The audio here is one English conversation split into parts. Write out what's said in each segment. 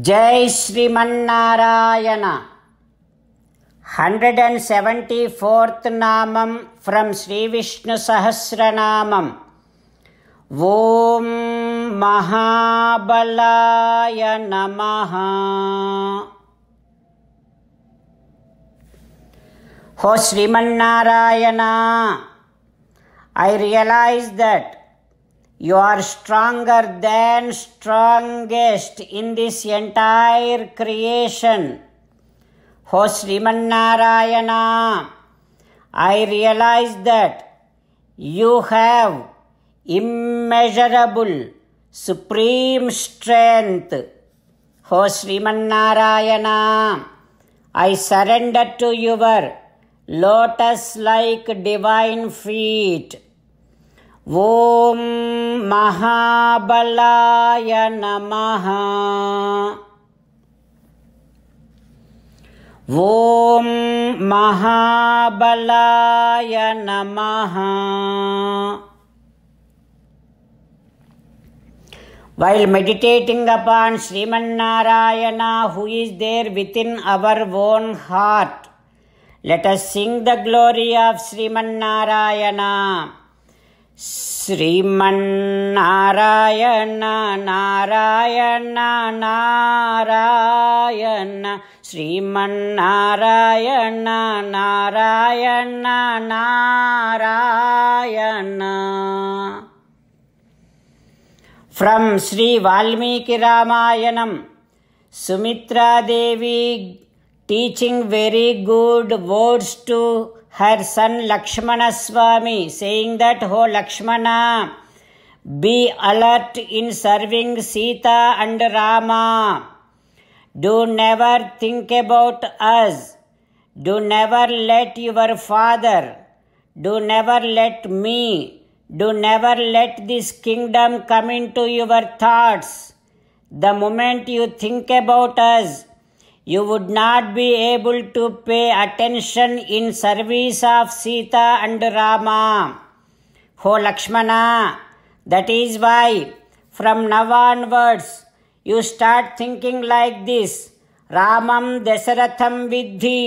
जय श्रीमन्नारायण 174th नामं from Shri Vishnu सहस्रनामम्। ओम महाबलाय नमः। हो Sriman Narayana, I realize that you are stronger than strongest in this entire creation. Ho Srimannarayana, I realize that you have immeasurable supreme strength. Ho Srimannarayana, I surrender to your lotus-like divine feet. ओम महाबलाय नमः। ओम महाबलाय नमः। While meditating upon Srimannarayana, who is there within our own heart, let us sing the glory of Srimannarayana. Sriman Narayana Narayan Narayan, Sriman Narayana Narayan Narayan. From Sri Valmiki Ramayanam, Sumitra Devi teaching very good words to her son Lakshmana Swami, saying that, "Ho Lakshmana, be alert in serving Sita and Rama. Do never think about us. Do never let your father, do never let me, do never let this kingdom come into your thoughts. The moment you think about us, you would not be able to pay attention in service of Sita and Rama. Ho Lakshmana, that is why from now onwards you start thinking like this. Ramam Dasaratham Vidhi,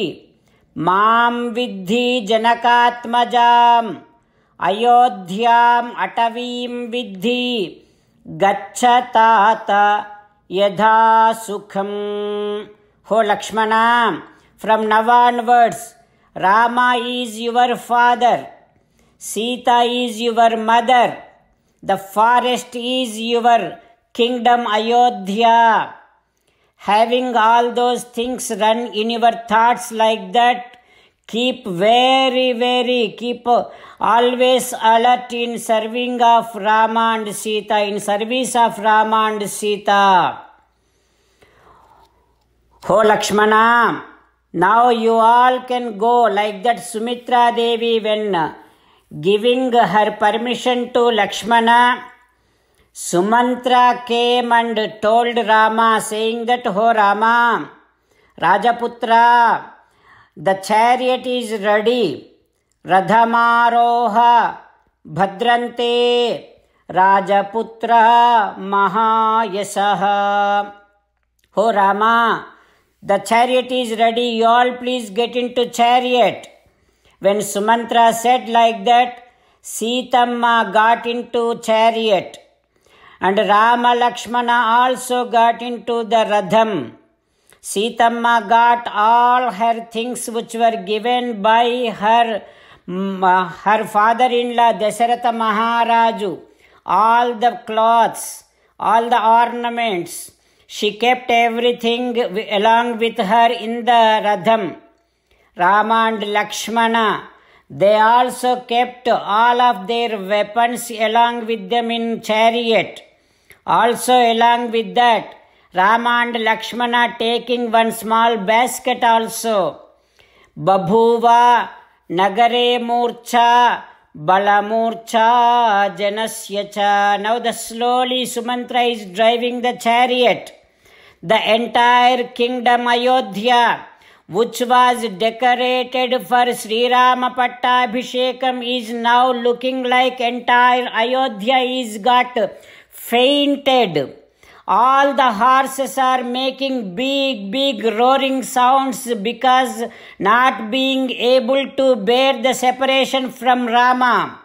Mam Vidhi Janakatmajam, Ayodhyam Atavim Vidhi, Gachatata Yadha Sukham. Ho Lakshmana, from now onwards, Rama is your father, Sita is your mother, the forest is your kingdom Ayodhya. Having all those things run in your thoughts like that, keep keep always alert in serving of Rama and Sita, in service of Rama and Sita. Ho Lakshmana, now you all can go, like that Sumitra Devi, when giving her permission to Lakshmana, Sumantra came and told Rama, saying that, "Ho Rama, Rajaputra, the chariot is ready. Radhamaroha Bhadrante Rajaputra Mahayasaha." Ho Rama, the chariot is ready, you all please get into chariot. When Sumantra said like that, Sitamma got into chariot, and Rama Lakshmana also got into the Radham. Sitamma got all her things which were given by her father-in-law Dasharatha Maharaju, all the clothes, all the ornaments. She kept everything along with her in the Radham. Rama and Lakshmana, they also kept all of their weapons along with them in chariot. Also along with that, Rama and Lakshmana taking one small basket also. Babhuva nagare murcha balamurcha janasya cha. Now the slowly Sumantra is driving the chariot. The entire kingdom Ayodhya, which was decorated for Sri Rama Pattabhishekam, is now looking like entire Ayodhya is got fainted. All the horses are making big roaring sounds because not being able to bear the separation from Rama.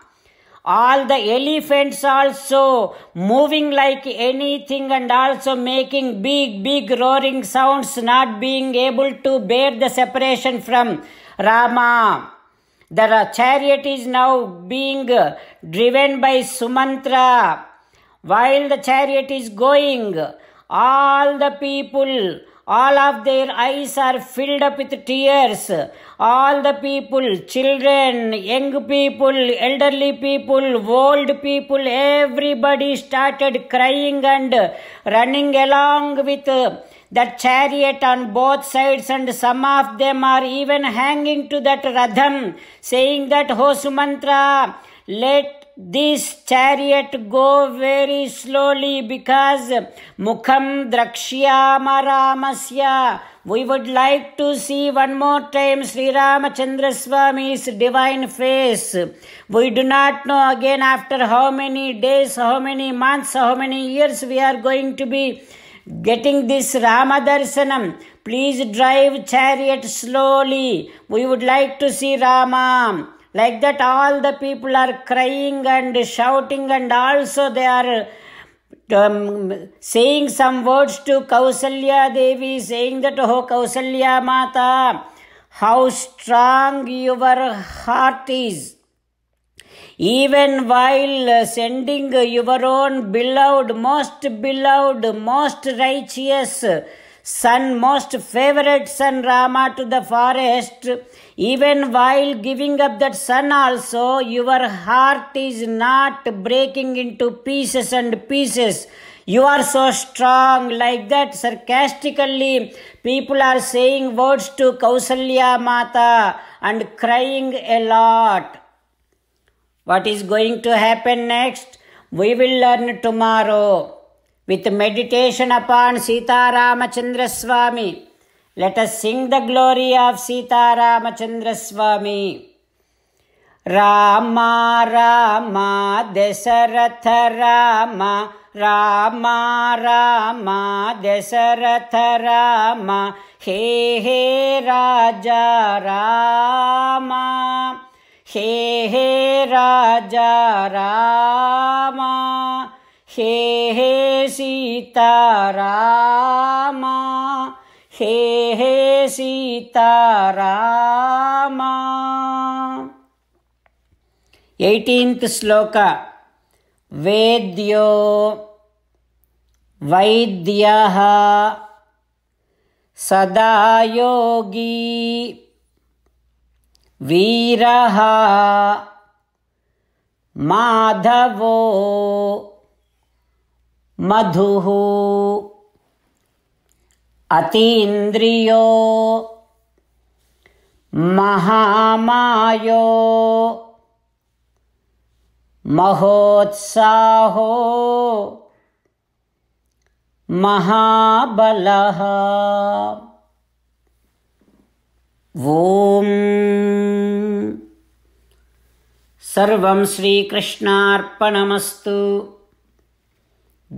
All the elephants also moving like anything and also making big roaring sounds, not being able to bear the separation from Rama. The chariot is now being driven by Sumantra. While the chariot is going, all the people, all of their eyes are filled up with tears. All the people, children, young people, elderly people, old people, everybody started crying and running along with that chariot on both sides, and some of them are even hanging to that Radham, saying that, "Ho Sumantra, let this chariot go very slowly because Mukham Drakshyama Ramasya." We would like to see one more time Sri Ramachandra Swami's divine face. We do not know again after how many days, how many months, how many years we are going to be getting this Rama Darshanam. Please drive chariot slowly. We would like to see Rama. Like that, all the people are crying and shouting, and also they are saying some words to Kausalya Devi, saying that, "Oh Kausalya Mata, how strong your heart is. Even while sending your own beloved, most righteous son, most favorite son Rama to the forest, even while giving up that son also, your heart is not breaking into pieces and pieces. You are so strong." Like that, sarcastically, people are saying words to Kausalya Mata and crying a lot. What is going to happen next? We will learn tomorrow with meditation upon Sita Ramachandra Swami. Let us sing the glory of Sita Ramachandra Swami. Rama Rama Dasaratha Rama, Rama Rama Dasaratha Rama, He He Raja Rama, He He Raja Rama, He He Sita Rama, He He Sita Rama. 18th sloka. Vedyo Vaidyaha Sada Yogi Viraha Madhavo Madhuhu Atindriyo Mahamayo Mahotsaho Mahabalaha. Om Sarvam Shri Krishnarpanamastu.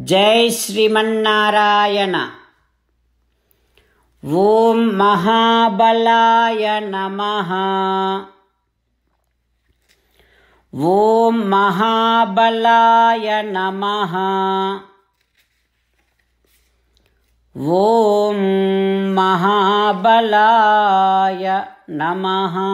Jai Srimannarayana. Om Mahabalaya Namaha. Om Mahabalaya Namaha. Om Mahabalaya Namaha.